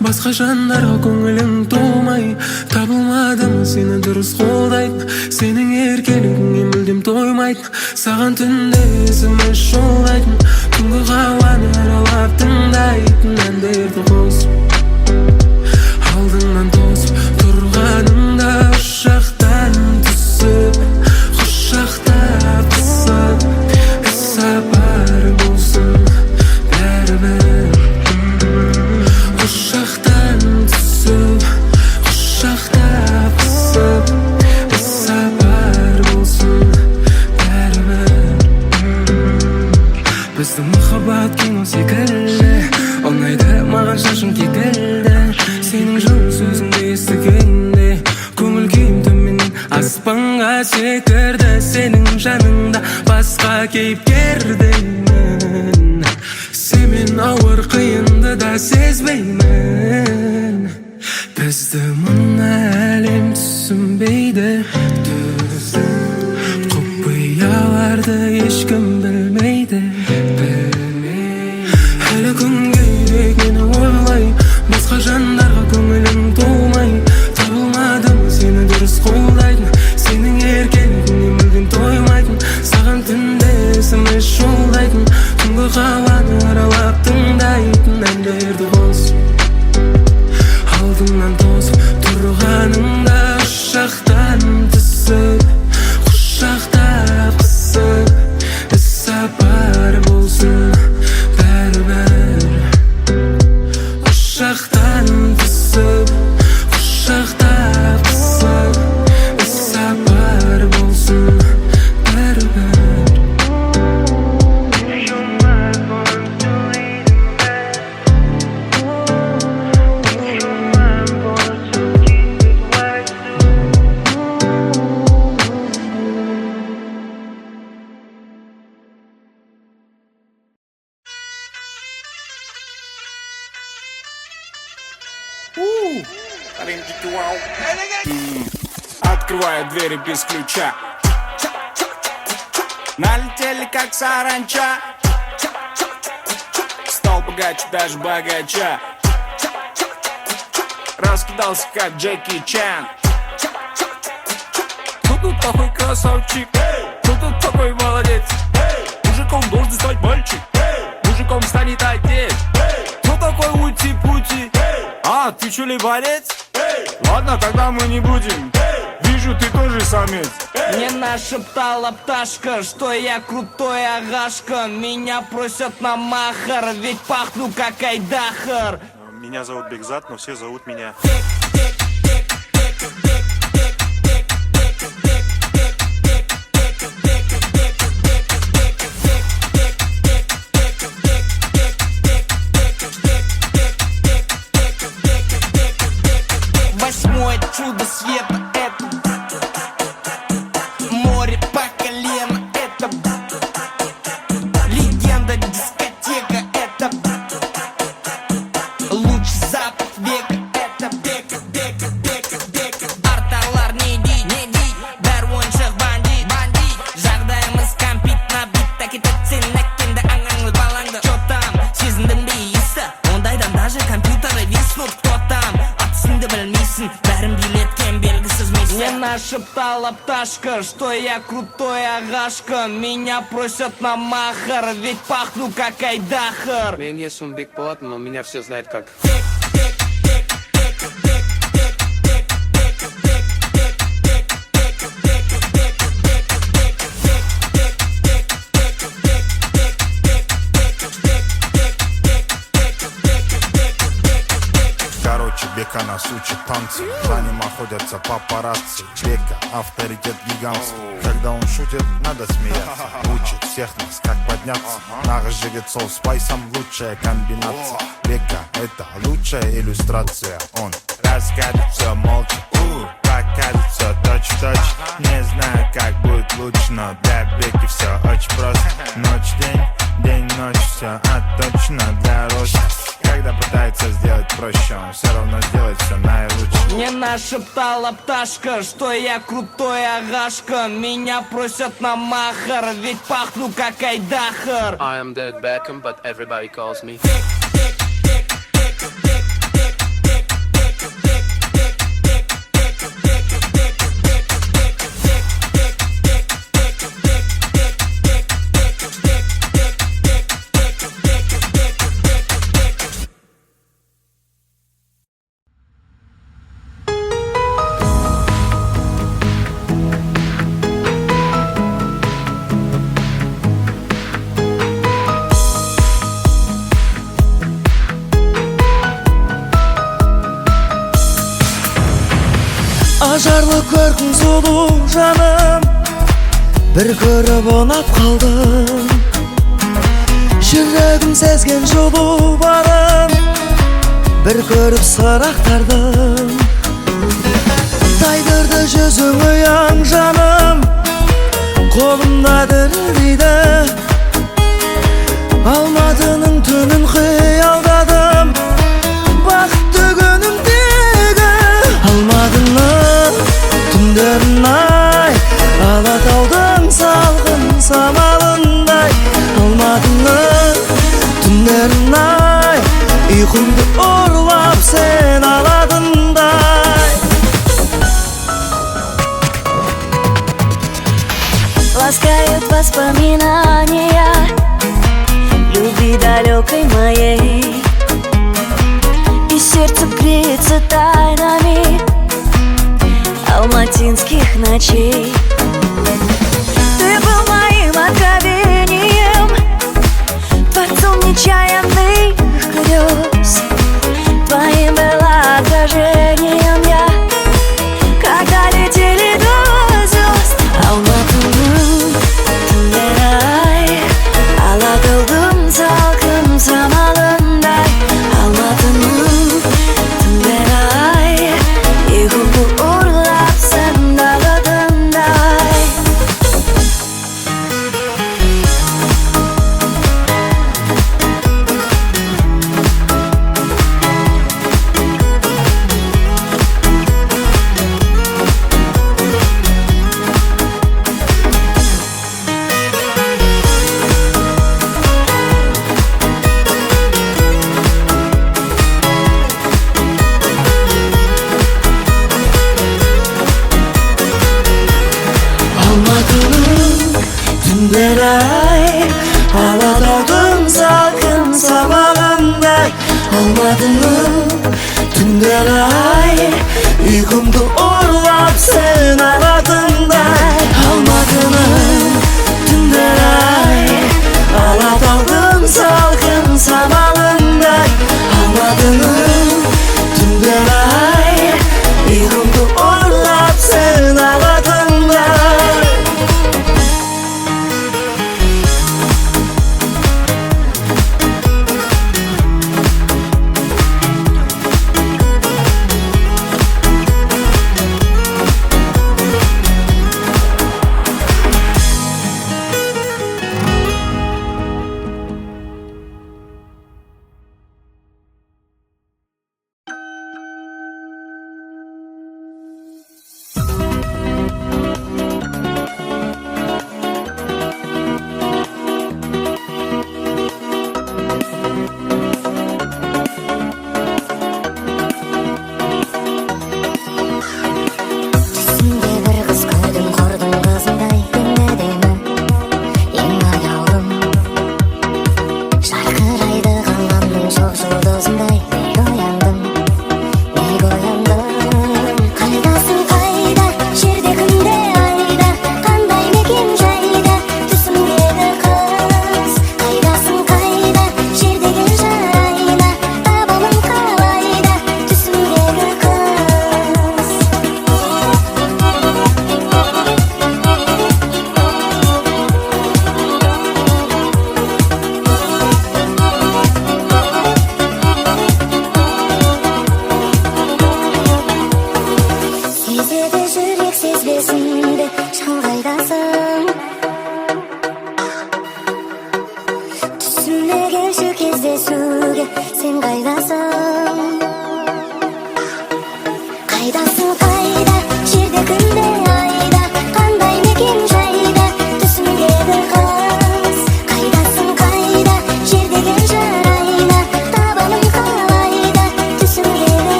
Басқа жандарға көңілің толмай, табылмадым сені дұрыс қолдайтын, сенің еркелігіңе мүлдем тоймайтын, саған түнде есіме жолдайтын, түнгі қауаны аралап тыңдайтын әндерді қосып, алдыңнан тосып тұрғанымда ұшақтан түсіп, құшақтап қысып, іс-сапар болсын бәрібір. Құшақтан түсіп, құшақтап қысып, іс-сапар болсын бәрібір. Біздің махаббат кино секілді, ұнайды маған шашың кекілді, сенің жылы сөзіңді естігенде көңіл күйім төменнен аспанға секірді, сенің жаныңда басқа кейіпкердеймін, сенмен ауыр қиынды да сезбеймін. Бізді мына әлем түсінбейді, құпияларды ешкім білмейді. Әлі күнге керек мені ойлай, басқа жандарға көңілім толмай, табылмадым сені дұрыс қолдайтын, сенің еркелігіңе мүлдем тоймайтын, саған түнде есіме жолдайтын, түнгі қауаны аралап тыңдайтын әндерді қосып, алдыңнан тосып тұрғанымда ұшақтан түсіп, құшақтап қысып, іс-сапар болсын бәрібір. Құшақтан түсіп, құшақтап қысып, іс-сапар болсын бәрібір. Открываю двери без ключа. налетели как саранча. Стал богаче, даже богача. Раскидался как Джеки Чан. Кто тут такой красавчик? Кто тут такой молодец? Мужиком должен стать мальчик, мужиком станет отец. Кто такой ути-пути? А, ты чё ли борец? Ладно, тогда мы не будем. Вижу, ты тоже самец. Мне нашептала пташка, что я крутой агашка. Меня просят на махар, ведь пахну как Айдахар. Меня зовут Бекзат, но все зовут меня. Восьмое чудо света — это море по колено, это легенда дискотека, это лучший запах века, это бека. Арталар не дей, бәрі бандит. Жағдайымыз компит на бит, такетіп сен әккенді аңаңыз балаңды. Чё там, сезіндің бе иісі? Ондайдан даже компьютеры виснут. Кто там, атысыңды білмейсің, бәрін билеткен белгісіз миссия. Мне нашептала пташка, что я крутой агашка. Меня просят на махар, ведь пахну как Айдахар. Мен есімім Бекболат, но меня все знают как Короче, Бека нас учит танцы. За ним охотятся папарацци. Бека авторитет гигантский. Когда он шутит, надо смеяться. Учит всех нас, как подняться. Наш жигет сол спайсом, лучшая комбинация. Бека — это лучшая иллюстрация. Он расскажет все молча, покажет все точь-в-точь. Не знаю, как будет лучше, но для Беки все очень просто. Ночь-день, день-ночь, все отточено для роста. Когда пытается сделать проще, он все равно сделает все наилучше. Мне нашептала пташка, что я крутой агашка. Меня просят на махар, ведь пахну как Айдахар. I am David Beckham, but everybody calls me Ажарлы көркің сұлу жаным, бір көріп ұнап қалдым. Жүрегім сезген жылу барын, бір көріп сырақтардым. Тайдырды жүзің ұяң жаным, қолымда дірілдейді. Алматының түнін қиялдадым, бақытты күнімдегі. Алматының түндерін ай, Алатаудың салқын самалындай. Алматының түндерін ай, ұйқымды ұрлап сен аладыңдай. Ласкают воспоминания любви далекой моей, и сердце греется тайнами алматинских ночей. Ты был моим откровением, творцом нечаянных грез. Твоим было отражением я, когда летели до звезд. Алматының түндері ай, Алатаудың салқын самалындай. Алматының түндері ай, ұйқымды ұрлап сен даладыңдай. Түндер ай Алатаудың салқын сабағындай Алмадыңмы түндер ай Ұйқымды ұрлап сен алатындай Алмадыңмы түндер ай Алатаудың салқын сабағындай Алмадыңмы түндер ай Ұйқымды ұрлап сен алатындай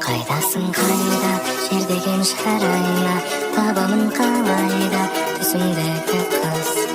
Қайдасың қайда жер деген шарайна табамын қалайда түсімдегі қыз